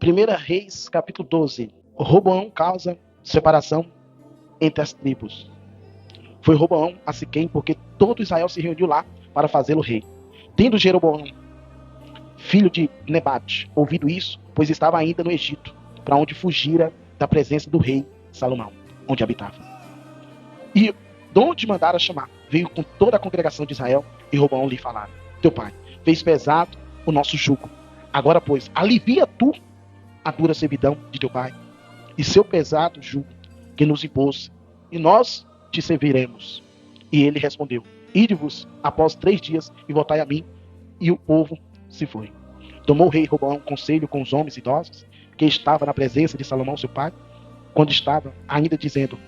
1 Reis, capítulo 12. Roboão causa separação entre as tribos. Foi Roboão a Siquém, porque todo Israel se reuniu lá para fazê-lo rei. Tendo Jeroboão, filho de Nebate, ouvido isso, pois estava ainda no Egito, para onde fugira da presença do rei Salomão, onde habitava. E de onde mandara chamar, veio com toda a congregação de Israel, e Roboão lhe falaram: teu pai fez pesado o nosso jugo. Agora, pois, alivia tu a dura servidão de teu pai, e seu pesado jugo que nos impôs, e nós te serviremos. E ele respondeu: ide-vos após 3 dias e voltai a mim. E o povo se foi. Tomou o rei Roboão conselho com os homens idosos que estavam na presença de Salomão seu pai, quando estava ainda dizendo: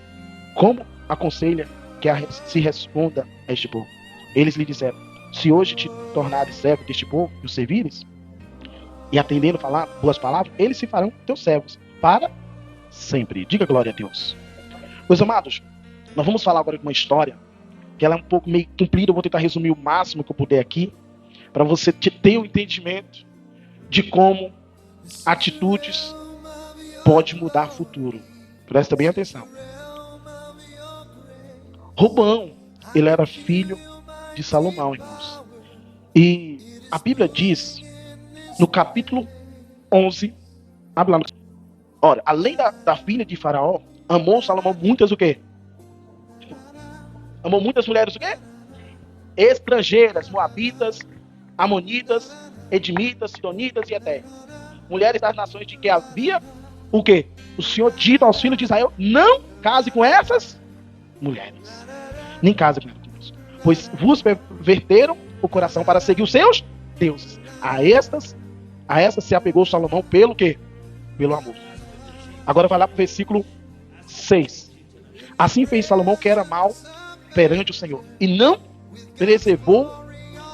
como aconselha que se responda a este povo? Eles lhe disseram: se hoje te tornares servo deste povo e o servires, e atendendo falar boas palavras, eles se farão teus servos para sempre. Diga glória a Deus. Meus amados, nós vamos falar agora de uma história que ela é um pouco meio comprida. Eu vou tentar resumir o máximo que eu puder aqui, para você ter um entendimento de como atitudes podem mudar o futuro. Presta bem atenção. Roboão, ele era filho de Salomão, irmãos. E a Bíblia diz, no capítulo 11, abre lá. Ora, além da filha de Faraó, amou Salomão muitas o quê? Amou muitas mulheres o quê? Estrangeiras, moabitas, amonitas, edimitas, sidonitas e etéreas. Mulheres das nações de que havia o quê? O Senhor dito aos filhos de Israel: não case com essas mulheres. Nem case com elas. Pois vos perverteram o coração para seguir os seus deuses. A estas se apegou Salomão pelo quê? Pelo amor. Agora vai lá para o versículo 6. Assim fez Salomão que era mal perante o Senhor, e não preservou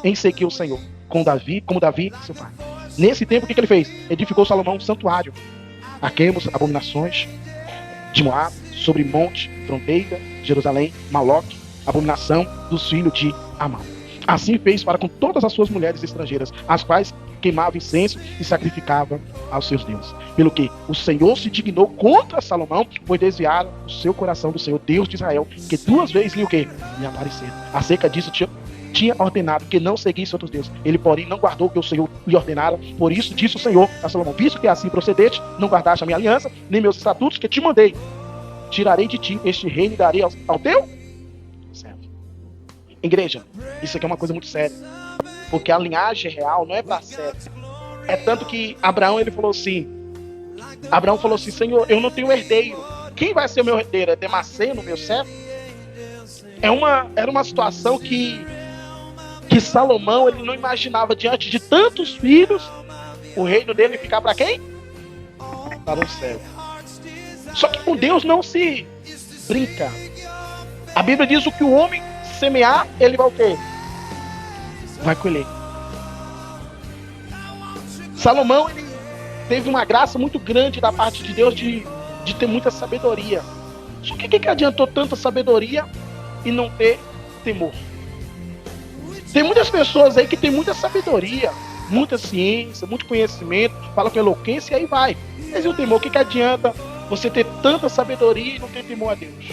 em seguir o Senhor, como Davi, seu pai. Nesse tempo, o que ele fez? Edificou Salomão um santuário a Quemos, abominações de Moab, sobre monte, fronteira, Jerusalém, Maloque, abominação dos filhos de Amon. Assim fez para com todas as suas mulheres estrangeiras, as quais queimavam incenso e sacrificavam aos seus deuses. Pelo que o Senhor se dignou contra Salomão, pois desviaram o seu coração do Senhor, Deus de Israel, que 2 vezes lhe o quê? Lhe apareceram. Acerca disso tinha ordenado que não seguisse outros deuses. Ele, porém, não guardou o que o Senhor lhe ordenara. Por isso disse o Senhor a Salomão: visto que assim procedeste, não guardaste a minha aliança, nem meus estatutos que te mandei, tirarei de ti este reino e darei ao teu servo. Igreja, isso aqui é uma coisa muito séria, porque a linhagem real não é para servo. É tanto que Abraão falou assim: Senhor, eu não tenho herdeiro. Quem vai ser o meu herdeiro? É Damasceno, meu servo? Era uma situação que Salomão ele não imaginava, diante de tantos filhos, o reino dele ficar para quem? Para o céu. Só que com Deus não se brinca. A Bíblia diz: o que o homem semear, ele vai o quê? Vai colher. Salomão ele teve uma graça muito grande da parte de Deus de ter muita sabedoria. Só que o que adiantou tanta sabedoria e não ter temor? Tem muitas pessoas aí que tem muita sabedoria, muita ciência, muito conhecimento, fala com eloquência e aí vai. Mas e o temor? O que adianta você ter tanta sabedoria e não ter temor a Deus?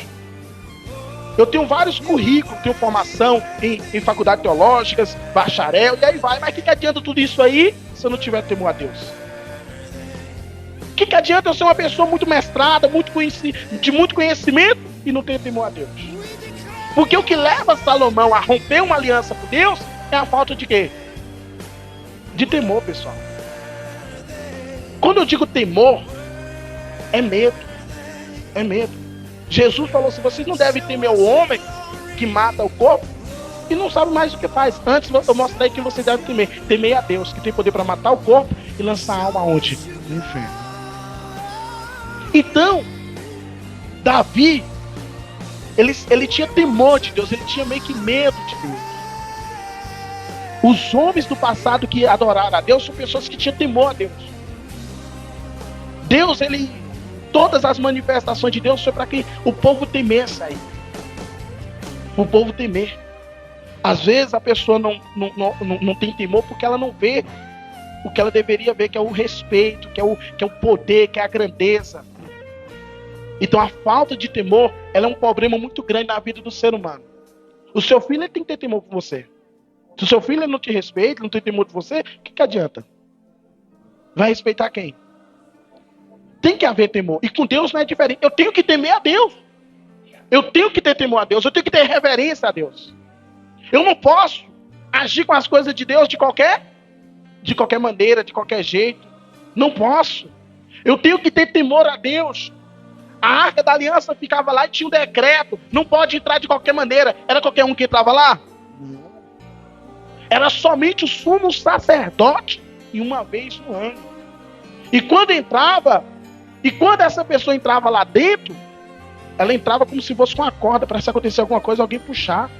Eu tenho vários currículos, tenho formação em faculdades teológicas, bacharel, e aí vai. Mas o que adianta tudo isso aí se eu não tiver temor a Deus? O que adianta eu ser uma pessoa muito mestrada, de muito conhecimento e não ter temor a Deus? Porque o que leva Salomão a romper uma aliança com Deus é a falta de quê? De temor, pessoal. Quando eu digo temor, é medo. É medo. Jesus falou assim: vocês não devem temer o homem que mata o corpo e não sabe mais o que faz. Antes eu mostrei que vocês devem temer. Temer a Deus, que tem poder para matar o corpo e lançar a alma onde? No inferno. Então, Davi, ele tinha temor de Deus, ele tinha meio que medo de Deus. Os homens do passado que adoraram a Deus são pessoas que tinham temor a Deus. Deus, todas as manifestações de Deus foi para que o povo temesse aí. O povo temer. Às vezes a pessoa não tem temor porque ela não vê o que ela deveria ver, que é o respeito, que é o poder, que é a grandeza. Então a falta de temor, ela é um problema muito grande na vida do ser humano. O seu filho, ele tem que ter temor por você. Se o seu filho não te respeita, não tem temor por você, o que adianta? Vai respeitar quem? Tem que haver temor. E com Deus não é diferente. Eu tenho que temer a Deus. Eu tenho que ter temor a Deus. Eu tenho que ter reverência a Deus. Eu não posso agir com as coisas de Deus de qualquer maneira, de qualquer jeito. Não posso. Eu tenho que ter temor a Deus. A Arca da Aliança ficava lá e tinha um decreto. Não pode entrar de qualquer maneira. Era qualquer um que entrava lá? Não. Era somente o sumo sacerdote e uma vez no ano. E quando essa pessoa entrava lá dentro, ela entrava como se fosse com uma corda, para se acontecer alguma coisa, alguém puxar.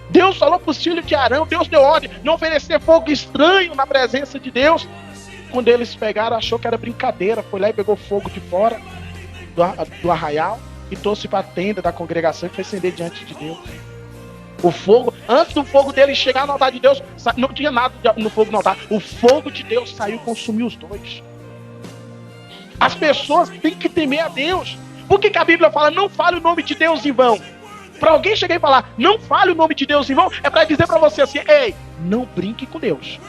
Deus falou para os filhos de Arão, Deus deu ordem, não oferecer fogo estranho na presença de Deus. Quando eles pegaram, achou que era brincadeira, foi lá e pegou fogo de fora do arraial e trouxe para a tenda da congregação e foi acender diante de Deus. O fogo, antes do fogo dele chegar no altar de Deus, não tinha nada no fogo no altar. O fogo de Deus saiu e consumiu os dois. As pessoas têm que temer a Deus. Por que a Bíblia fala, não fale o nome de Deus em vão? Para alguém chegar e falar, não fale o nome de Deus em vão, é para dizer para você assim, ei, não brinque com Deus.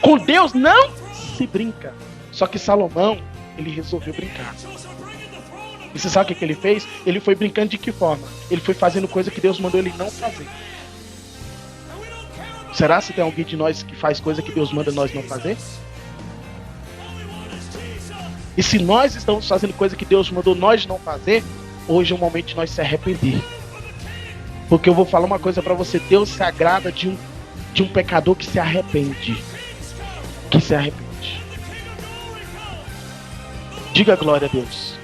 Com Deus não se brinca. Só que Salomão, ele resolveu brincar. E você sabe o que ele fez? Ele foi brincando de que forma? Ele foi fazendo coisa que Deus mandou ele não fazer. Será que tem alguém de nós que faz coisa que Deus manda nós não fazer? E se nós estamos fazendo coisa que Deus mandou nós não fazer, hoje é o momento de nós se arrepender. Porque eu vou falar uma coisa para você, Deus se agrada de um pecador que se arrepende. Que se arrepende. Diga glória a Deus.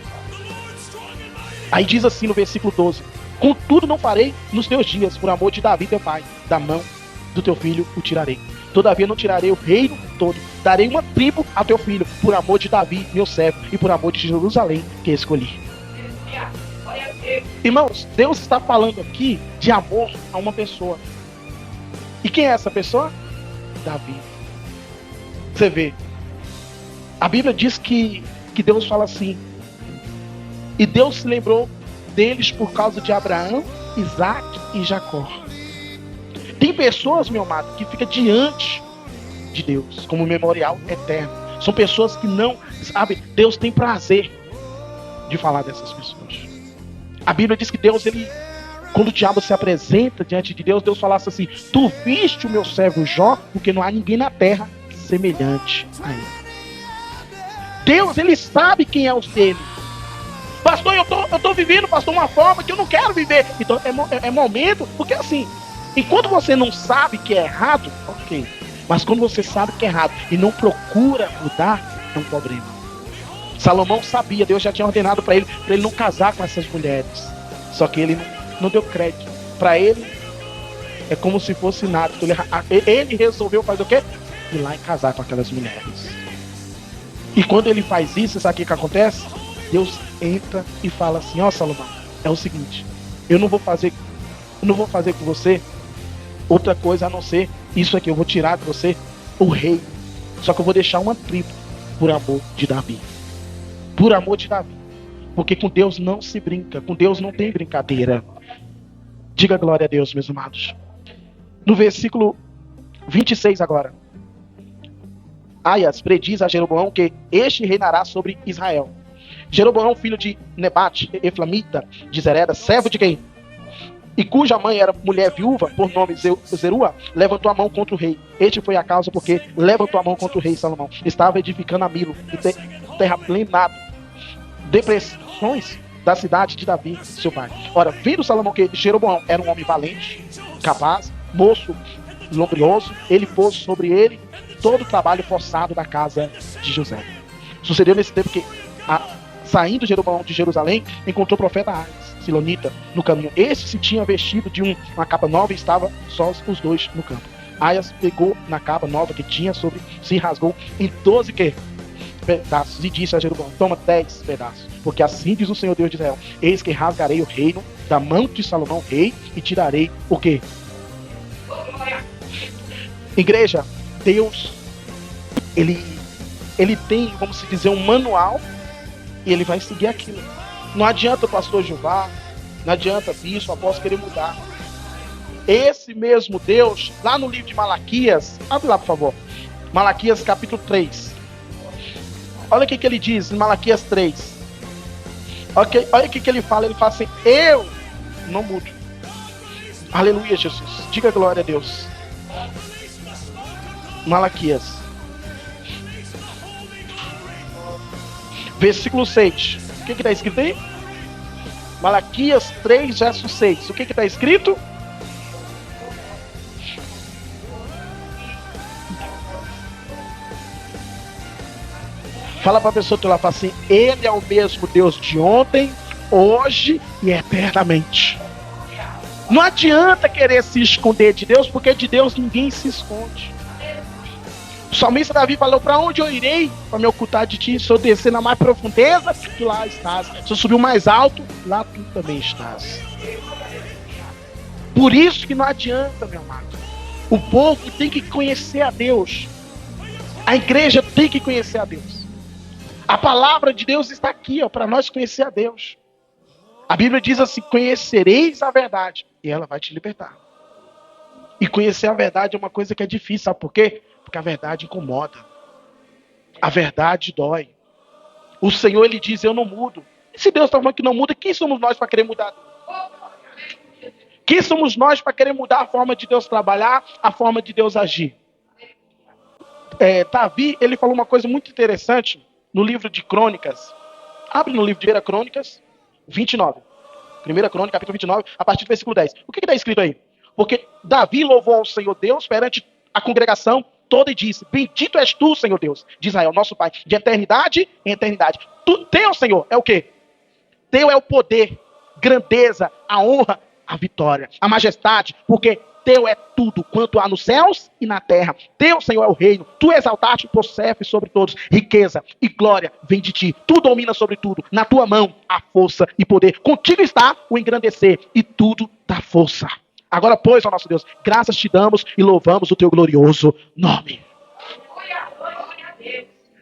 Aí diz assim no versículo 12: contudo não farei nos teus dias, por amor de Davi teu pai, da mão do teu filho o tirarei. Todavia não tirarei o reino todo, darei uma tribo a teu filho, por amor de Davi, meu servo, e por amor de Jerusalém, que escolhi. Irmãos, Deus está falando aqui de amor a uma pessoa. E quem é essa pessoa? Davi. Você vê, a Bíblia diz que Deus fala assim, e Deus se lembrou deles por causa de Abraão, Isaac e Jacó. Tem pessoas, meu amado, que ficam diante de Deus como memorial eterno. São pessoas que não, sabe, Deus tem prazer de falar dessas pessoas. A Bíblia diz que Deus, quando o diabo se apresenta diante de Deus, Deus falasse assim, tu viste o meu servo Jó, porque não há ninguém na terra semelhante a ele. Deus, ele sabe quem é o dele. Pastor, eu tô vivendo, pastor, uma forma que eu não quero viver. Então é momento, porque assim, enquanto você não sabe que é errado, ok. Mas quando você sabe que é errado e não procura mudar, é um problema. Salomão sabia, Deus já tinha ordenado para ele não casar com essas mulheres. Só que ele não deu crédito. Para ele, é como se fosse nada. Ele resolveu fazer o quê? Ir lá e casar com aquelas mulheres. E quando ele faz isso, sabe o que acontece? Deus entra e fala assim, ó Salomão, é o seguinte, eu não vou fazer com você outra coisa a não ser isso aqui, eu vou tirar de você o rei, só que eu vou deixar uma tribo por amor de Davi. Por amor de Davi. Porque com Deus não se brinca, com Deus não tem brincadeira. Diga glória a Deus, meus amados. No versículo 26 agora. Aias prediz a Jeroboão que este reinará sobre Israel. Jeroboão, filho de Nebate, Eflamita, de Zereda, servo de quem? E cuja mãe era mulher viúva, por nome Zerua, levantou a mão contra o rei. Este foi a causa porque levantou a mão contra o rei Salomão. Estava edificando a Milo, terraplenado, depressões da cidade de Davi, seu pai. Ora, vendo Salomão que Jeroboão era um homem valente, capaz, moço, lombrioso, ele pôs sobre ele todo o trabalho forçado da casa de José. Sucedeu nesse tempo que, saindo Jeroboão de Jerusalém, encontrou o profeta Aias, Silonita, no caminho. Esse se tinha vestido de uma capa nova e estava só os dois no campo. Aias pegou na capa nova que tinha sobre, se rasgou em 12 pedaços e disse a Jeroboão, toma 10 pedaços, porque assim diz o Senhor Deus de Israel, eis que rasgarei o reino da mão de Salomão rei e tirarei o quê? Igreja, Deus, ele tem, vamos dizer, um manual e ele vai seguir aquilo. Não adianta o pastor Jeová, não adianta bispo, apóstolo querer mudar. Esse mesmo Deus, lá no livro de Malaquias, abre lá por favor, Malaquias capítulo 3. Olha o que ele diz em Malaquias 3. Olha o que ele fala assim, eu não mudo. Aleluia, Jesus, diga glória a Deus. Malaquias versículo 6. O que está escrito aí? Malaquias 3, verso 6. O que está escrito? Fala para a pessoa que lá fala assim: Ele é o mesmo Deus de ontem, hoje e eternamente. Não adianta querer se esconder de Deus, porque de Deus ninguém se esconde. O salmista Davi falou: para onde eu irei para me ocultar de ti? Se eu descer na mais profundeza, tu lá estás. Se eu subir mais alto, lá tu também estás. Por isso que não adianta, meu amado. O povo tem que conhecer a Deus. A igreja tem que conhecer a Deus. A palavra de Deus está aqui, para nós conhecer a Deus. A Bíblia diz assim: conhecereis a verdade e ela vai te libertar. E conhecer a verdade é uma coisa que é difícil, sabe por quê? Porque a verdade incomoda. A verdade dói. O Senhor, ele diz: eu não mudo. E se Deus está falando que não muda, quem somos nós para querer mudar? Quem somos nós para querer mudar a forma de Deus trabalhar, a forma de Deus agir? Davi, ele falou uma coisa muito interessante no livro de Crônicas. Abre no livro de 1 Crônicas 29. 1 Crônica, capítulo 29, a partir do versículo 10. O que está escrito aí? Porque Davi louvou ao Senhor Deus perante a congregação toda e disse: bendito és tu, Senhor Deus de Israel, nosso Pai, de eternidade em eternidade. Teu, Senhor, é o quê? Teu é o poder, grandeza, a honra, a vitória, a majestade, porque teu é tudo quanto há nos céus e na terra. Teu, Senhor, é o reino. Tu exaltaste e possesses sobre todos. Riqueza e glória vem de ti. Tu dominas sobre tudo. Na tua mão há força e poder. Contigo está o engrandecer e tudo dá força. Agora, pois, ó nosso Deus, graças te damos e louvamos o teu glorioso nome.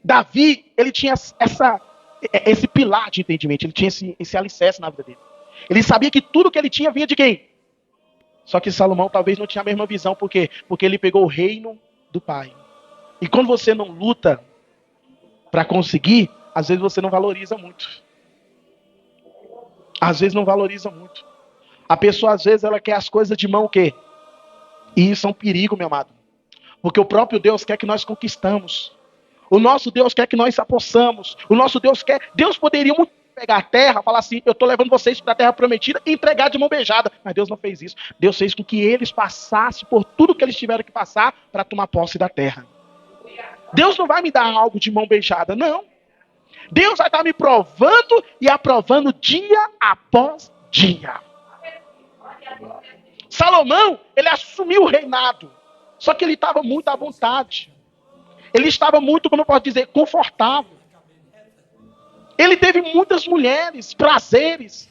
Davi, ele tinha esse pilar de entendimento. Ele tinha esse alicerce na vida dele. Ele sabia que tudo que ele tinha vinha de quem? Só que Salomão talvez não tinha a mesma visão. Por quê? Porque ele pegou o reino do pai. E quando você não luta para conseguir, às vezes você não valoriza muito. Às vezes não valoriza muito. A pessoa, às vezes, ela quer as coisas de mão o quê? E isso é um perigo, meu amado. Porque o próprio Deus quer que nós conquistamos. O nosso Deus quer que nós apossamos. O nosso Deus quer... Deus poderia muito pegar a terra, falar assim: eu estou levando vocês para a terra prometida, e entregar de mão beijada. Mas Deus não fez isso. Deus fez com que eles passassem por tudo que eles tiveram que passar para tomar posse da terra. Deus não vai me dar algo de mão beijada, não. Deus vai estar me provando e aprovando dia após dia. Salomão, ele assumiu o reinado. Só que ele estava muito à vontade. Ele estava muito, como eu posso dizer, confortável. Ele teve muitas mulheres, prazeres.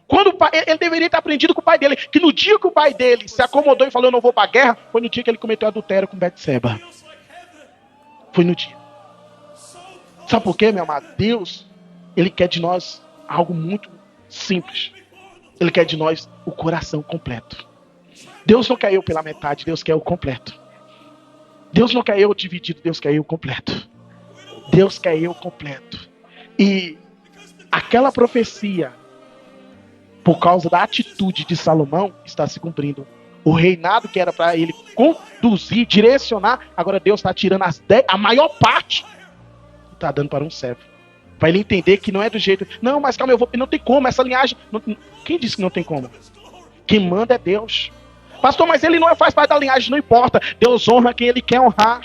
Quando ele deveria ter aprendido com o pai dele, que no dia que o pai dele se acomodou e falou: eu não vou para a guerra, foi no dia que ele cometeu adultério com Betseba. Foi no dia. Sabe por quê, meu amado? Deus, ele quer de nós algo muito simples. Ele quer de nós o coração completo. Deus não quer eu pela metade, Deus quer o completo. Deus não quer eu dividido, Deus quer eu completo. Deus quer eu completo. E aquela profecia, por causa da atitude de Salomão, está se cumprindo. O reinado que era para ele conduzir, direcionar, agora Deus está tirando a maior parte e está dando para um servo. Para ele entender que não é do jeito... Não, mas calma, não tem como, essa linhagem... Quem disse que não tem como? Quem manda é Deus. Pastor, mas ele não faz parte da linhagem, não importa. Deus honra quem ele quer honrar.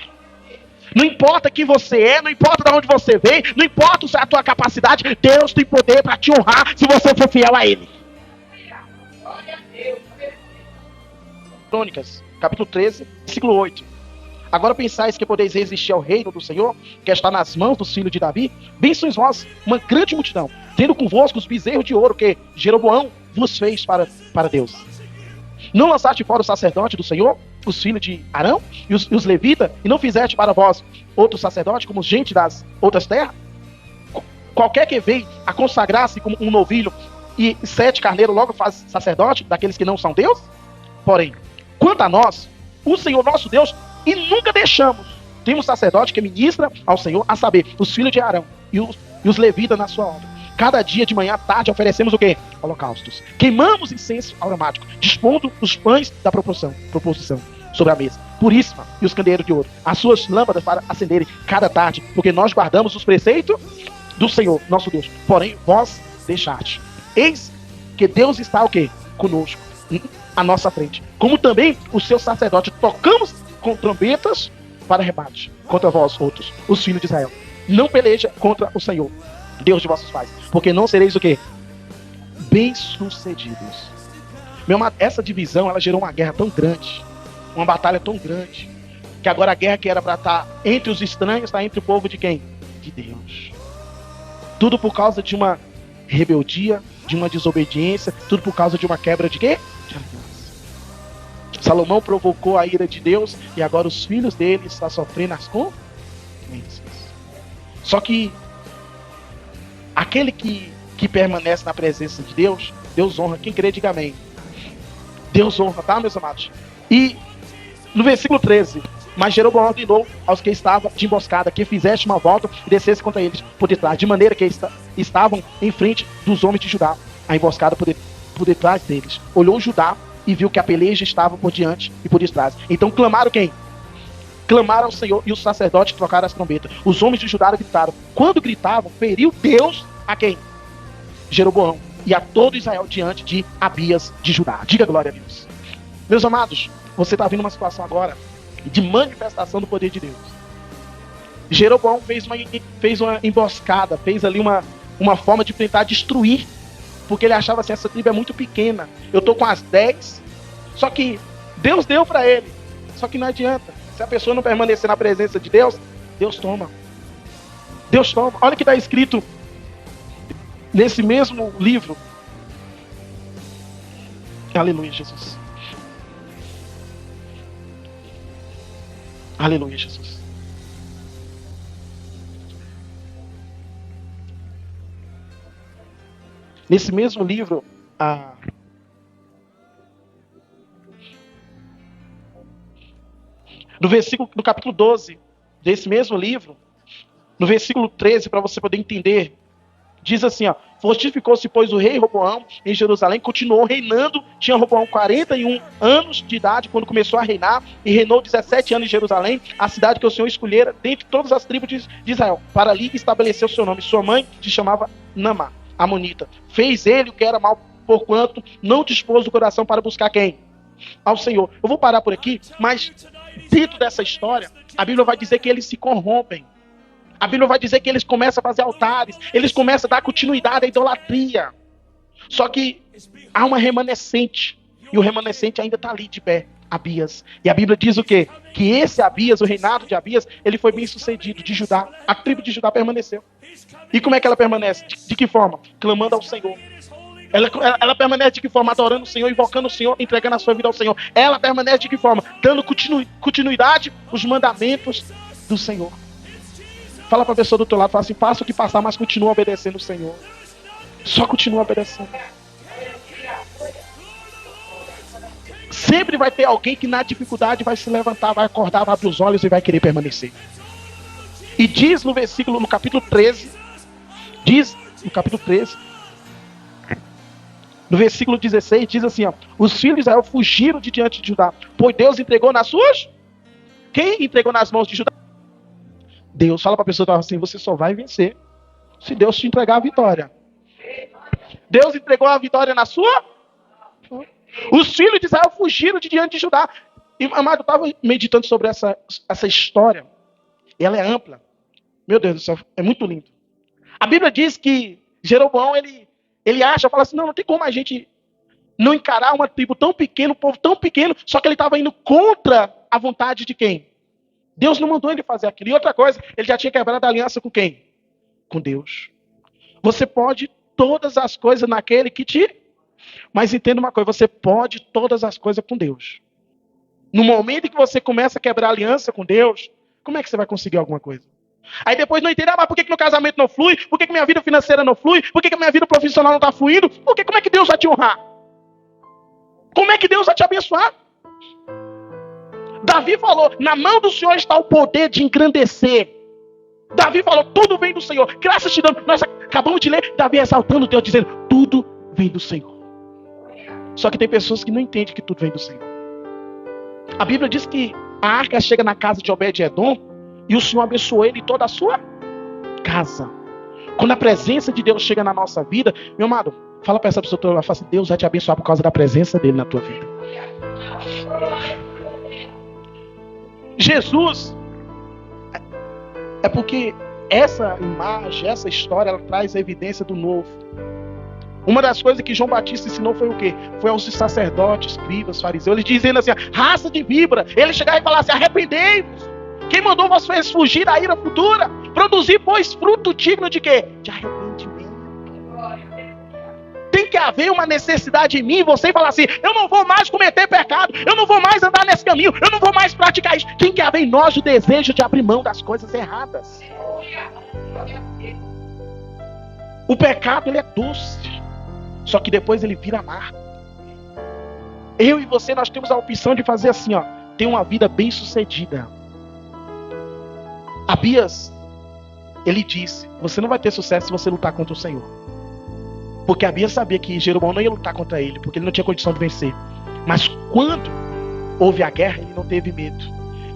Não importa quem você é, não importa de onde você vem, não importa a tua capacidade, Deus tem poder para te honrar se você for fiel a ele. Crônicas, capítulo 13, versículo 8. Agora pensais que podeis resistir ao reino do Senhor, que está nas mãos dos filhos de Davi? Bem sois vós, uma grande multidão, tendo convosco os bezerros de ouro que Jeroboão vos fez para Deus. Não lançaste fora o sacerdote do Senhor? os filhos de Arão e os levitas, e não fizeste para vós outro sacerdote, como gente das outras terras? Qualquer que veio a consagrar-se como um novilho e 7 carneiros logo faz sacerdote daqueles que não são Deus? Porém, quanto a nós, o Senhor nosso Deus, e nunca deixamos, temos sacerdote que ministra ao Senhor, a saber, os filhos de Arão e os levitas na sua obra. Cada dia de manhã à tarde oferecemos o quê? Holocaustos. Queimamos incenso aromático, dispondo os pães da proposição sobre a mesa, puríssima, e os candeeiros de ouro, as suas lâmpadas para acenderem cada tarde, porque nós guardamos os preceitos do Senhor, nosso Deus. Porém, vós deixaste. Eis que Deus está o quê? Conosco, à nossa frente. Como também os seus sacerdotes tocamos com trombetas para rebate contra vós outros, os filhos de Israel. Não peleja contra o Senhor, Deus de vossos pais, porque não sereis o quê? Bem-sucedidos. Meu amado, essa divisão, ela gerou uma guerra tão grande, uma batalha tão grande, que agora a guerra que era para estar entre os estranhos, está entre o povo de quem? De Deus. Tudo por causa de uma rebeldia, de uma desobediência, tudo por causa de uma quebra de quê? De aliança. Salomão provocou a ira de Deus e agora os filhos dele estão sofrendo as consequências. Só que aquele que permanece na presença de Deus, Deus honra. Quem crê, diga amém. Deus honra, tá, meus amados? E no versículo 13, mas Jeroboão ordenou aos que estavam de emboscada que fizesse uma volta e descesse contra eles por detrás, de maneira que estavam em frente dos homens de Judá, a emboscada por detrás deles. Olhou Judá e viu que a peleja estava por diante e por detrás. Então clamaram quem? Clamaram ao Senhor, e os sacerdotes trocaram as trombetas. Os homens de Judá gritaram. Quando gritavam, feriu Deus a quem? Jeroboão e a todo Israel diante de Abias de Judá. Diga glória a Deus. Meus amados, você está vendo uma situação agora de manifestação do poder de Deus. Jeroboão fez uma emboscada, fez ali uma forma de tentar destruir, porque ele achava assim, essa tribo é muito pequena, eu estou com as 10, só que Deus deu para ele, só que não adianta, se a pessoa não permanecer na presença de Deus, Deus toma. Deus toma. Olha o que está escrito nesse mesmo livro. Aleluia, Jesus. Aleluia, Jesus. Nesse mesmo livro, no capítulo 12 desse mesmo livro, no versículo 13, para você poder entender, diz assim, ó: fortificou-se, pois, o rei Roboão em Jerusalém, continuou reinando. Tinha Roboão 41 anos de idade quando começou a reinar, e reinou 17 anos em Jerusalém, a cidade que o Senhor escolhera dentre todas as tribos de Israel, para ali estabelecer o seu nome. Sua mãe se chamava Naamá, amonita. Fez ele o que era mal, porquanto não dispôs o coração para buscar quem? Ao Senhor. Eu vou parar por aqui, mas dentro dessa história, a Bíblia vai dizer que eles se corrompem. A Bíblia vai dizer que eles começam a fazer altares, eles começam a dar continuidade à idolatria. Só que há uma remanescente, e o remanescente ainda está ali de pé, Abias. E a Bíblia diz o quê? Que esse Abias, o reinado de Abias, ele foi bem sucedido, de Judá. A tribo de Judá permaneceu. E como é que ela permanece? De que forma? Clamando ao Senhor. Ela permanece de que forma? Adorando o Senhor, invocando o Senhor, entregando a sua vida ao Senhor. Ela permanece de que forma? Dando continuidade aos mandamentos do Senhor. Fala para a pessoa do teu lado, fala assim: passa o que passar, mas continua obedecendo o Senhor. Só continua obedecendo. Sempre vai ter alguém que na dificuldade vai se levantar, vai acordar, vai abrir os olhos e vai querer permanecer. E diz no capítulo 13, no versículo 16, diz assim, ó: os filhos de Israel fugiram de diante de Judá, pois Deus entregou nas suas... Quem entregou nas mãos de Judá? Deus. Fala para a pessoa assim: você só vai vencer se Deus te entregar a vitória. Deus entregou a vitória na sua... Os filhos de Israel fugiram de diante de Judá. E, amado, eu estava meditando sobre essa história. E ela é ampla. Meu Deus do céu, é muito lindo. A Bíblia diz que Jeroboão, ele acha, fala assim: não tem como a gente não encarar uma tribo tão pequena, um povo tão pequeno, só que ele estava indo contra a vontade de quem? Deus não mandou ele fazer aquilo. E outra coisa, ele já tinha quebrado a aliança com quem? Com Deus. Você pode todas as coisas naquele que te... Mas entenda uma coisa: você pode todas as coisas com Deus. No momento em que você começa a quebrar aliança com Deus, como é que você vai conseguir alguma coisa? Aí depois não entende, mas por que meu casamento não flui? Por que minha vida financeira não flui? Por que minha vida profissional não está fluindo? Como é que Deus vai te honrar? Como é que Deus vai te abençoar? Davi falou, na mão do Senhor está o poder de engrandecer. Davi falou, tudo vem do Senhor. Graças te damos. Nós acabamos de ler, Davi exaltando Deus, dizendo, tudo vem do Senhor. Só que tem pessoas que não entendem que tudo vem do Senhor. A Bíblia diz que a arca chega na casa de Obed-Edom e o Senhor abençoou ele e toda a sua casa. Quando a presença de Deus chega na nossa vida, meu amado, fala para essa pessoa, fala assim, Deus vai te abençoar por causa da presença dele na tua vida. Jesus, é porque essa imagem, essa história, ela traz a evidência do novo. Uma das coisas que João Batista ensinou foi o quê? Foi aos sacerdotes, escribas, fariseus, eles dizendo assim, raça de víbora. Ele chegava e falava assim, arrependei-vos. Quem mandou vocês fugir da ira futura? Produzir, pois, fruto digno de quê? De arrependimento. Tem que haver uma necessidade em mim, você falar assim, eu não vou mais cometer pecado, eu não vou mais andar nesse caminho, eu não vou mais praticar isso. Tem que haver em nós o desejo de abrir mão das coisas erradas. O pecado, ele é doce. Só que depois ele vira amargo. Eu e você, nós temos a opção de fazer assim, ó, ter uma vida bem sucedida. Abias, ele disse, você não vai ter sucesso se você lutar contra o Senhor. Porque Abias sabia que Jeroboão não ia lutar contra ele, porque ele não tinha condição de vencer. Mas quando houve a guerra, ele não teve medo.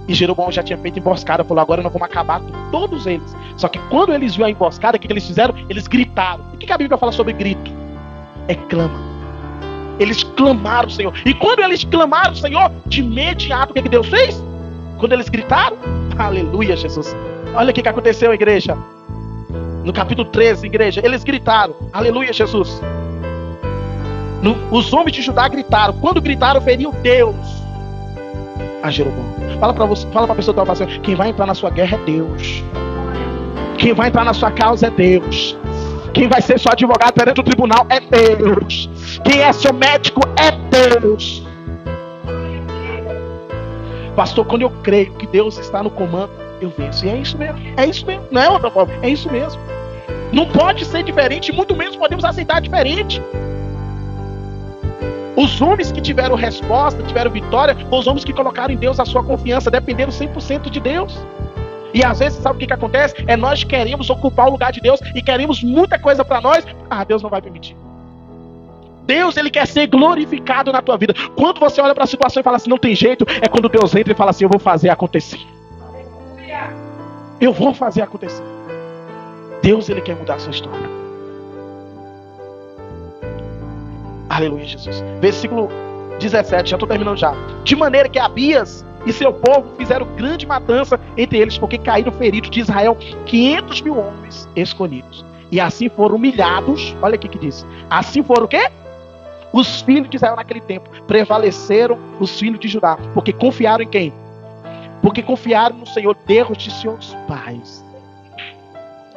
E Jeroboão já tinha feito emboscada, falou, agora nós vamos acabar com todos eles. Só que quando eles viram a emboscada, o que eles fizeram? Eles gritaram. O que a Bíblia fala sobre grito? É clama. Eles clamaram o Senhor. E quando eles clamaram o Senhor, de imediato, o que Deus fez? Quando eles gritaram, aleluia, Jesus. Olha o que aconteceu, igreja. No capítulo 13, igreja, eles gritaram, aleluia, Jesus. Os homens de Judá gritaram. Quando gritaram, feriu Deus a Jeroboão. Fala para a pessoa que está fazendo, quem vai entrar na sua guerra é Deus. Quem vai entrar na sua causa é Deus. Quem vai ser seu advogado perante o tribunal é Deus. Quem é seu médico é Deus. Pastor, quando eu creio que Deus está no comando, eu venço. E é isso mesmo. É isso mesmo. Não é outra forma. É isso mesmo. Não pode ser diferente, muito menos podemos aceitar diferente. Os homens que tiveram resposta, tiveram vitória, foram os homens que colocaram em Deus a sua confiança, dependeram 100% de Deus. E às vezes, sabe o que acontece? É nós queremos ocupar o lugar de Deus e queremos muita coisa para nós. Deus não vai permitir. Deus, ele quer ser glorificado na tua vida. Quando você olha para a situação e fala assim, não tem jeito, é quando Deus entra e fala assim, eu vou fazer acontecer. Eu vou fazer acontecer. Deus, ele quer mudar a sua história. Aleluia, Jesus. Versículo 17, já estou terminando já. De maneira que Abias e seu povo fizeram grande matança entre eles, porque caíram feridos de Israel 500 mil homens escolhidos. E assim foram humilhados. Olha aqui que diz. Assim foram o quê? Os filhos de Israel naquele tempo. Prevaleceram os filhos de Judá. Porque confiaram em quem? Porque confiaram no Senhor, Deus de seus pais.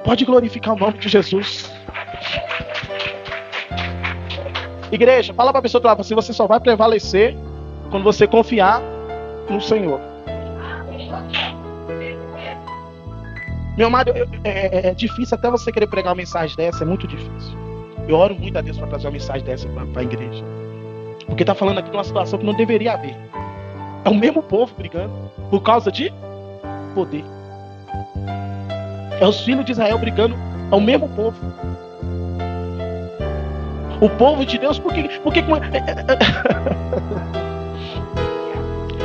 Pode glorificar o nome de Jesus. Igreja, fala para a pessoa do lado assim, você só vai prevalecer quando você confiar no Senhor. Meu amado, é difícil até você querer pregar uma mensagem dessa, é muito difícil. Eu oro muito a Deus para trazer uma mensagem dessa para a igreja. Porque está falando aqui de uma situação que não deveria haver. É o mesmo povo brigando por causa de poder. É os filhos de Israel brigando, é o mesmo povo. O povo de Deus, porque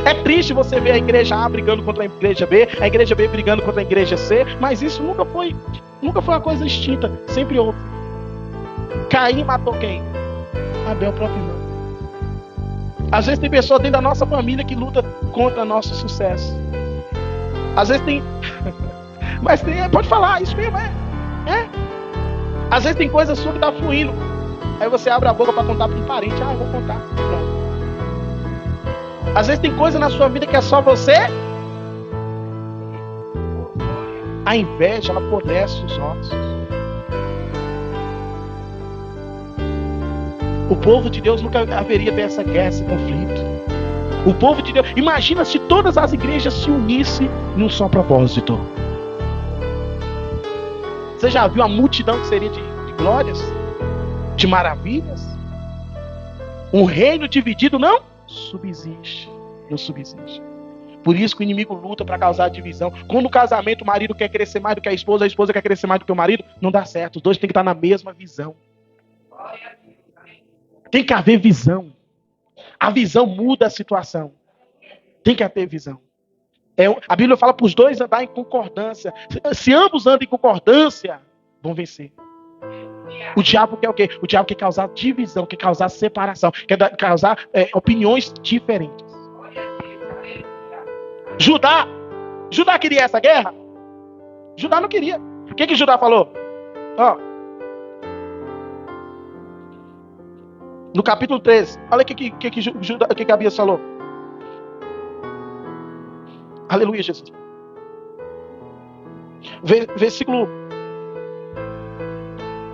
é triste você ver a igreja A brigando contra a igreja B, a igreja B brigando contra a igreja C, mas isso nunca foi uma coisa extinta, sempre houve. Caim matou quem? Abel, próprio irmão. Às vezes tem pessoa dentro da nossa família que luta contra nosso sucesso. Às vezes tem... Mas tem, pode falar, isso mesmo é. Às vezes tem coisa sua que está fluindo. Aí você abre a boca para contar para um parente. Eu vou contar. Pronto. Às vezes tem coisa na sua vida que é só você. A inveja, ela apodrece os ossos. O povo de Deus nunca haveria ter essa guerra, esse conflito. O povo de Deus. Imagina se todas as igrejas se unissem em um só propósito. Você já viu a multidão que seria de glórias? De maravilhas? Um reino dividido não subsiste. Não subsiste. Por isso que o inimigo luta para causar divisão. Quando o casamento, o marido quer crescer mais do que a esposa quer crescer mais do que o marido, não dá certo. Os dois têm que estar na mesma visão. Tem que haver visão. A visão muda a situação. Tem que haver visão. A Bíblia fala para os dois andar em concordância. Se ambos andam em concordância, vão vencer. O diabo quer o quê? O diabo quer causar divisão, quer causar separação, quer causar opiniões diferentes. Judá queria essa guerra? Judá não queria. O que Judá falou? No capítulo 13, olha o que Abias falou. Aleluia, Jesus. Versículo.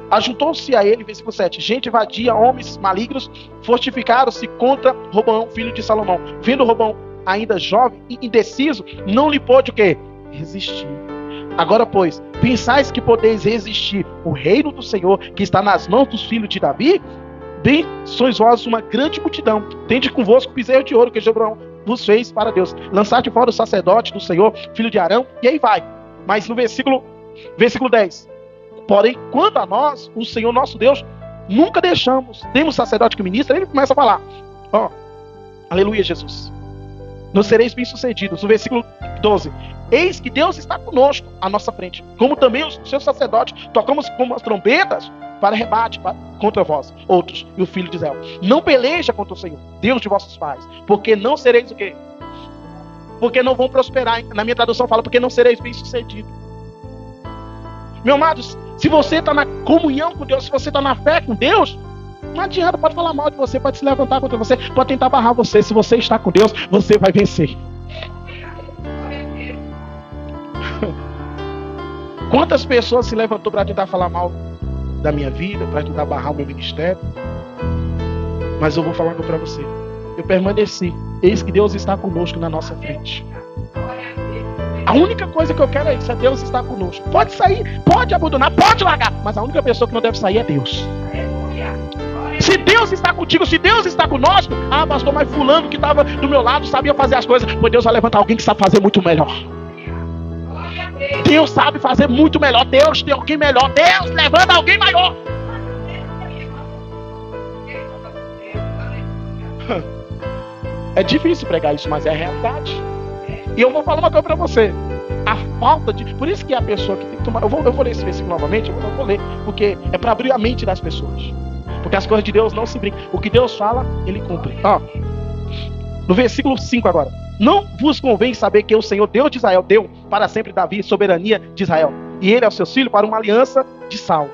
Ajuntou-se a ele, versículo 7. Gente vadia, homens malignos, fortificaram-se contra Roboão, filho de Salomão. Vendo Roboão ainda jovem e indeciso, não lhe pôde o quê? Resistir. Agora, pois, pensais que podeis resistir o reino do Senhor, que está nas mãos dos filhos de Davi? Bem, sois vós uma grande multidão. Tende convosco bezerro de ouro que Jeroboão vos fez para Deus. Lançar de fora o sacerdote do Senhor, filho de Arão, e aí vai. Mas no versículo 10. Porém, quanto a nós, o Senhor nosso Deus, nunca deixamos. Temos sacerdote que ministra, ele começa a falar. Aleluia, Jesus. Não sereis bem-sucedidos. No versículo 12. Eis que Deus está conosco à nossa frente. Como também os seus sacerdotes, tocamos como as trombetas para rebate contra vós, outros, e o filho de Israel. Não peleja contra o Senhor, Deus de vossos pais, porque não sereis o quê? Porque não vão prosperar. Na minha tradução fala, porque não sereis bem-sucedidos. Meu amado, se você está na comunhão com Deus, se você está na fé com Deus, não adianta, pode falar mal de você, pode se levantar contra você, pode tentar barrar você. Se você está com Deus, você vai vencer. Quantas pessoas se levantou para tentar falar mal da minha vida, para tentar barrar o meu ministério? Mas eu vou falar para você. Eu permaneci. Eis que Deus está conosco na nossa frente. A única coisa que eu quero é isso, é Deus estar conosco. Pode sair, pode abandonar, pode largar, mas a única pessoa que não deve sair é Deus. Se Deus está contigo, se Deus está conosco, pastor, mas fulano que estava do meu lado sabia fazer as coisas, pois Deus vai levantar alguém que sabe fazer muito melhor. Deus sabe fazer muito melhor. Deus tem alguém melhor. Deus levanta alguém maior. É difícil pregar isso, mas é a realidade. E eu vou falar uma coisa para você. A falta de... Por isso que a pessoa que tem que tomar... Eu vou ler esse versículo novamente. Eu vou ler, porque é para abrir a mente das pessoas. Porque as coisas de Deus não se brincam. O que Deus fala, Ele cumpre. No versículo 5 agora. Não vos convém saber que o Senhor, Deus de Israel, deu para sempre Davi soberania de Israel, e ele aos seus filhos para uma aliança de sal.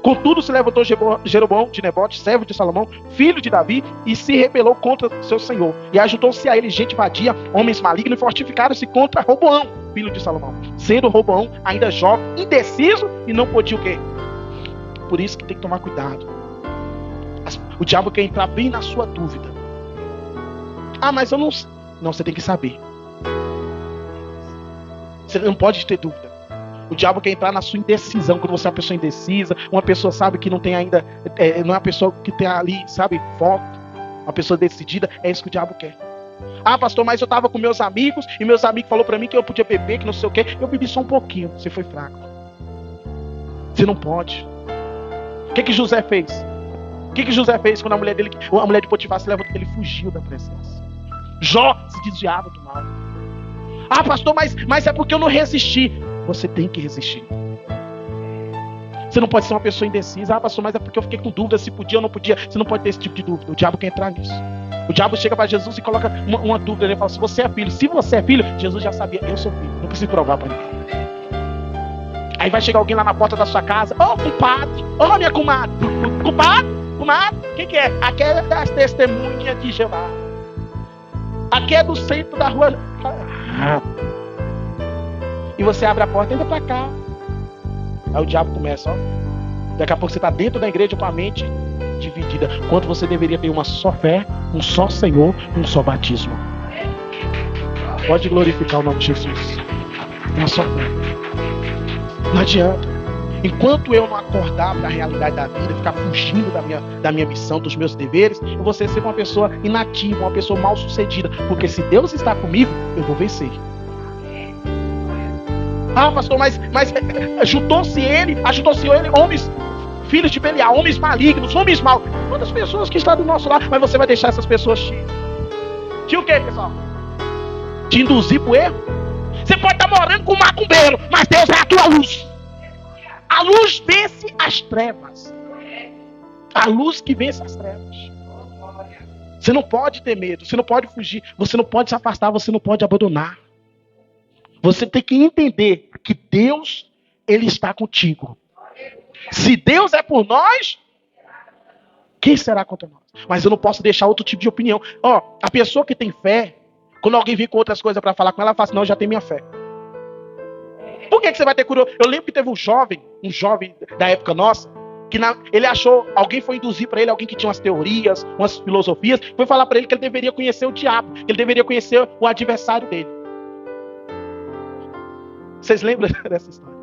Contudo se levantou Jeroboão de Nebote, servo de Salomão, filho de Davi, e se rebelou contra seu senhor. E ajuntou-se a ele gente vadia, homens malignos, e fortificaram-se contra Roboão, filho de Salomão. Sendo Roboão ainda jovem, indeciso, e não podia o quê? Por isso que tem que tomar cuidado. O diabo quer entrar bem na sua dúvida. Mas eu não... Não, você tem que saber. Você não pode ter dúvida. O diabo quer entrar na sua indecisão. Quando você é uma pessoa indecisa, uma pessoa sabe que não tem ainda, não é uma pessoa que tem ali, sabe, foco, uma pessoa decidida, é isso que o diabo quer. Pastor, mas eu estava com meus amigos, e meus amigos falaram para mim que eu podia beber, que não sei o quê. Eu bebi só um pouquinho, você foi fraco. Você não pode. O que José fez? O que José fez quando a mulher de Potifar se levantou? Ele fugiu da presença. Jó se desviava do mal. Pastor, mas é porque eu não resisti. Você tem que resistir. Você não pode ser uma pessoa indecisa. Pastor, mas é porque eu fiquei com dúvida se podia ou não podia. Você não pode ter esse tipo de dúvida. O diabo quer entrar nisso. O diabo chega para Jesus e coloca uma dúvida. Ele fala, se você é filho. Se você é filho, Jesus já sabia, eu sou filho. Não preciso provar para ninguém. Aí vai chegar alguém lá na porta da sua casa. Compadre. Minha comadre. Compadre? Quem que é? Aqui é das testemunhas de Jeová. Aqui é do centro da rua. E você abre a porta, entra pra cá. Aí o diabo começa, Daqui a pouco você está dentro da igreja com a mente dividida. Quando você deveria ter uma só fé, um só Senhor, um só batismo. Pode glorificar o nome de Jesus. É a sua fé. Não adianta. Enquanto eu não acordar para a realidade da vida, ficar fugindo da minha missão, dos meus deveres, eu vou ser sempre uma pessoa inativa, uma pessoa mal sucedida. Porque se Deus está comigo, eu vou vencer. Ah, pastor, mas juntou-se ele, homens, filhos de Belial, homens malignos, homens maus. Quantas pessoas que estão do nosso lado, mas você vai deixar essas pessoas te o quê, pessoal? Te induzir para o erro? Você pode estar morando com um macumbeiro, mas Deus é a tua luz. A luz vence as trevas. A luz que vence as trevas. Você não pode ter medo, você não pode fugir, você não pode se afastar, você não pode abandonar. Você tem que entender que Deus, Ele está contigo. Se Deus é por nós, quem será contra nós? Mas eu não posso deixar outro tipo de opinião. A pessoa que tem fé, quando alguém vem com outras coisas para falar com ela fala assim, não, eu já tenho minha fé. Por que você vai ter curiosidade? Eu lembro que teve um jovem da época nossa, que ele achou, alguém foi induzir para ele, alguém que tinha umas teorias, umas filosofias, foi falar para ele que ele deveria conhecer o diabo, que ele deveria conhecer o adversário dele. Vocês lembram dessa história?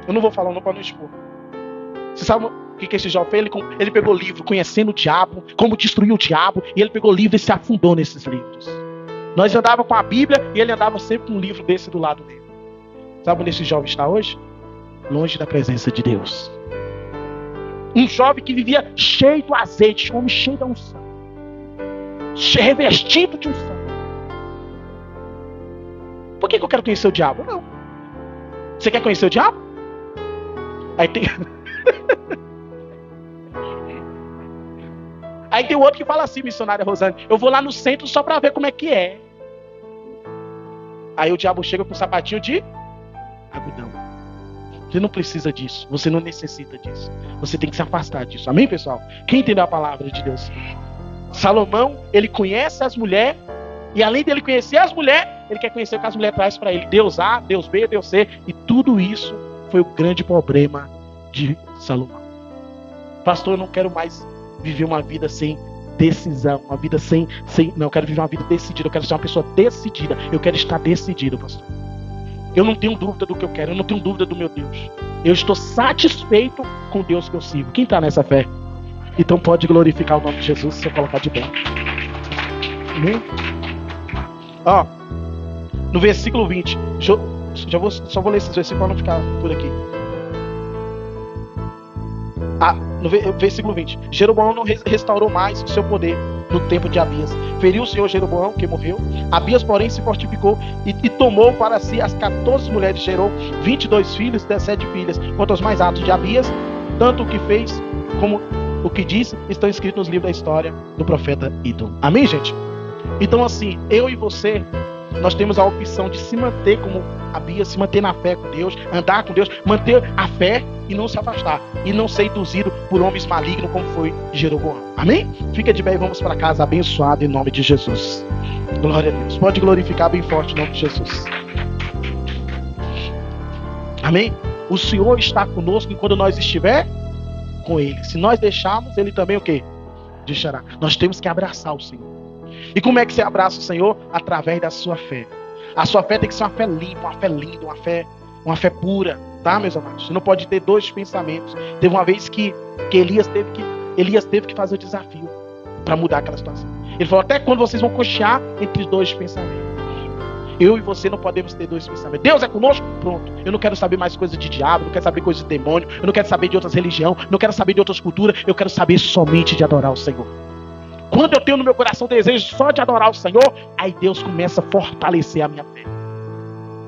Eu não vou falar não para não expor. Você sabe o que esse jovem fez? Ele pegou livro, conhecendo o diabo, como destruir o diabo, e ele pegou livro e se afundou nesses livros. Nós andávamos com a Bíblia e ele andava sempre com um livro desse do lado dele. Sabe onde esse jovem está hoje? Longe da presença de Deus. Um jovem que vivia cheio do azeite, um homem cheio da unção, revestido de unção. Por que eu quero conhecer o diabo? Não. Você quer conhecer o diabo? Aí tem... Aí tem outro que fala assim, missionária Rosane, eu vou lá no centro só para ver como é que é. Aí o diabo chega com um sapatinho de algodão. Você não precisa disso. Você não necessita disso. Você tem que se afastar disso. Amém, pessoal? Quem entendeu a palavra de Deus? Salomão, ele conhece as mulheres. E além dele conhecer as mulheres, ele quer conhecer o que as mulheres trazem para ele. Deus A, Deus B, Deus C. E tudo isso foi o grande problema de Salomão. Pastor, eu não quero mais viver uma vida sem decisão. Uma vida sem... Não, eu quero viver uma vida decidida. Eu quero ser uma pessoa decidida. Eu quero estar decidido, pastor. Eu não tenho dúvida do que eu quero. Eu não tenho dúvida do meu Deus. Eu estou satisfeito com o Deus que eu sigo. Quem está nessa fé? Então pode glorificar o nome de Jesus se eu colocar de pé. Amém? No versículo 20. Só vou ler esses versículos para não ficar por aqui. No versículo 20. Jeroboão não restaurou mais o seu poder no tempo de Abias. Feriu o Senhor Jeroboão, que morreu. Abias, porém, se fortificou e tomou para si as 14 mulheres. Gerou 22 filhos e 17 filhas. Quanto aos mais atos de Abias, tanto o que fez como o que disse, estão escritos nos livros da história do profeta Idom. Amém, gente? Então, assim, eu e você, nós temos a opção de se manter como Abias, se manter na fé com Deus, andar com Deus, manter a fé e não se afastar. E não ser induzido por homens malignos como foi Jeroboão. Amém? Fica de pé e vamos para casa abençoado em nome de Jesus. Glória a Deus. Pode glorificar bem forte o nome de Jesus. Amém? O Senhor está conosco enquanto nós estiver com Ele. Se nós deixarmos, Ele também o quê? Deixará. Nós temos que abraçar o Senhor. E como é que você abraça o Senhor? Através da sua fé. A sua fé tem que ser uma fé limpa, uma fé linda, uma fé pura. Tá, meus amados? Você não pode ter dois pensamentos. Teve uma vez que Elias teve que fazer o desafio para mudar aquela situação. Ele falou, até quando vocês vão cochear entre dois pensamentos? Eu e você não podemos ter dois pensamentos. Deus é conosco? Pronto. Eu não quero saber mais coisas de diabo, não quero saber coisas de demônio, eu não quero saber de outras religiões, não quero saber de outras culturas, eu quero saber somente de adorar o Senhor. Quando eu tenho no meu coração o desejo só de adorar o Senhor, aí Deus começa a fortalecer a minha fé.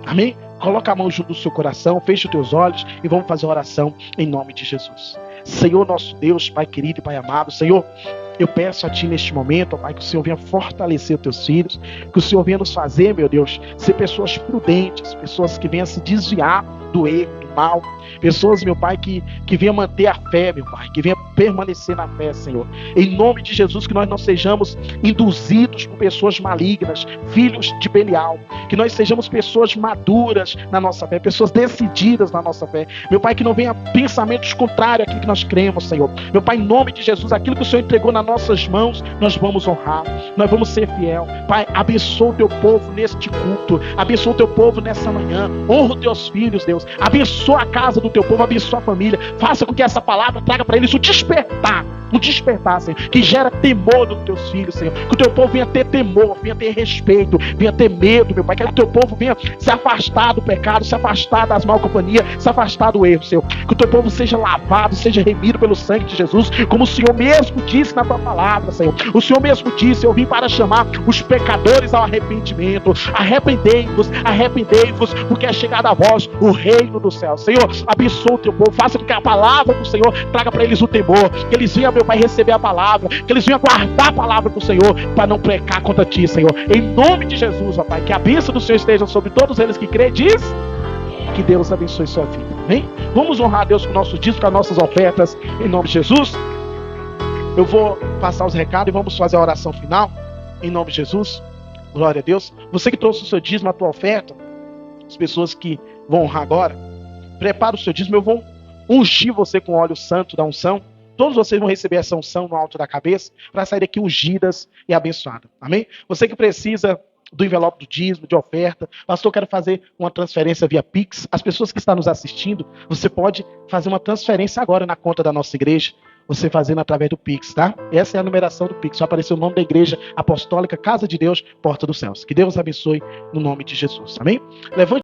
Amém? Coloca a mão junto do seu coração, feche os teus olhos e vamos fazer uma oração em nome de Jesus. Senhor nosso Deus, Pai querido e Pai amado, Senhor, eu peço a Ti neste momento, ó Pai, que o Senhor venha fortalecer os Teus filhos, que o Senhor venha nos fazer, meu Deus, ser pessoas prudentes, pessoas que venham se desviar do erro, do mal, pessoas, meu Pai, que venham manter a fé, meu Pai, que venham permanecer na fé, Senhor. Em nome de Jesus, que nós não sejamos induzidos por pessoas malignas, filhos de Belial. Que nós sejamos pessoas maduras na nossa fé, pessoas decididas na nossa fé. Meu Pai, que não venha pensamentos contrários àquilo que nós cremos, Senhor. Meu Pai, em nome de Jesus, aquilo que o Senhor entregou nas nossas mãos, nós vamos honrar, nós vamos ser fiel. Pai, abençoa o teu povo neste culto, abençoa o teu povo nessa manhã, honra os teus filhos, Deus, abençoa a casa do teu povo, abençoa a família, faça com que essa palavra traga para eles o despertar, Senhor, que gera temor nos teus filhos, Senhor, que o teu povo venha ter temor, venha ter respeito, venha ter medo, meu Pai, que o teu povo venha se afastar do pecado, se afastar das mal companhias, se afastar do erro, Senhor, que o teu povo seja lavado, seja remido pelo sangue de Jesus, como o Senhor mesmo disse na tua palavra, Senhor. O Senhor mesmo disse: eu vim para chamar os pecadores ao arrependimento. Arrependei-vos, porque é chegado a vós o reino do céu. Senhor, abençoa o teu povo, faça com que a palavra do Senhor traga para eles o temor, que eles venham, meu Pai, receber a palavra, que eles venham guardar a palavra do Senhor, para não pecar contra ti, Senhor. Em nome de Jesus, ó Pai, que a bênção do Senhor esteja sobre todos eles que crê, diz que Deus abençoe sua vida. Amém? Vamos honrar a Deus com o nosso dízimo, com as nossas ofertas, em nome de Jesus. Eu vou passar os recados e vamos fazer a oração final, em nome de Jesus. Glória a Deus. Você que trouxe o seu dízimo, a tua oferta, as pessoas que vão honrar agora, prepara o seu dízimo. Eu vou ungir você com óleo santo da unção. Todos vocês vão receber essa unção no alto da cabeça, para sair daqui ungidas e abençoadas. Amém? Você que precisa do envelope do dízimo, de oferta, pastor, eu quero fazer uma transferência via Pix. As pessoas que estão nos assistindo, você pode fazer uma transferência agora na conta da nossa igreja, você fazendo através do Pix, tá? Essa é a numeração do Pix. Vai aparecer o nome da Igreja Apostólica Casa de Deus, Porta dos Céus. Que Deus abençoe no nome de Jesus. Amém? Levante